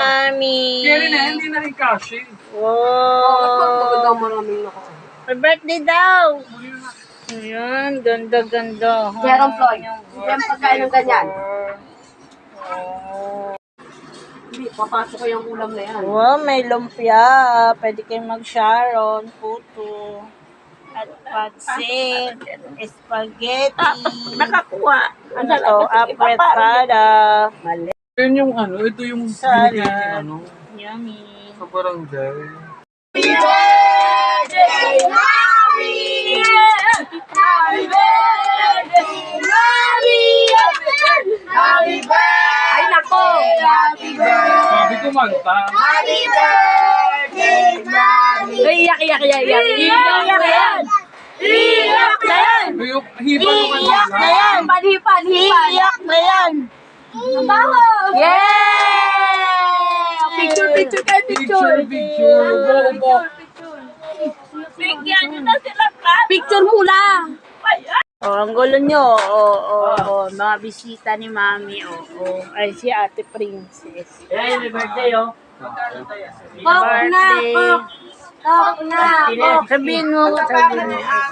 Mami. Kaya na, hindi na rin kasi. Wow. Happy birthday daw. Ayan, ganda-ganda. Jerome Floyd. Yan pagkain ng ganyan. Hindi, papasok ko yung ulam na yan. Wow, may lumpia. Pwede kayong mag-sharon, puto, at pansit, spaghetti. Nakakuha. Ano to? Apretada. Mali. Yun yung ano, ito yung Salad. binigay ni ano, Yummy. sa barangay. Happy birthday, Mami! Happy birthday, Mami! Happy birthday! Ay, nako! Happy birthday! Sabi ko manta. Happy birthday, Mami! Iyak na yan! Iyak na yan! Hipa naman Iyak na yan! Hipan! Iyak na yan. Baho! Yay! Picture! Picture. Bobo. Bigyan nyo na sila, picture muna! Oh, ang gulo nyo. Mga bisita ni Mami. Ay, si Ate Princess. Happy birthday, oh! Birthday. Talk na! Sabihin mo.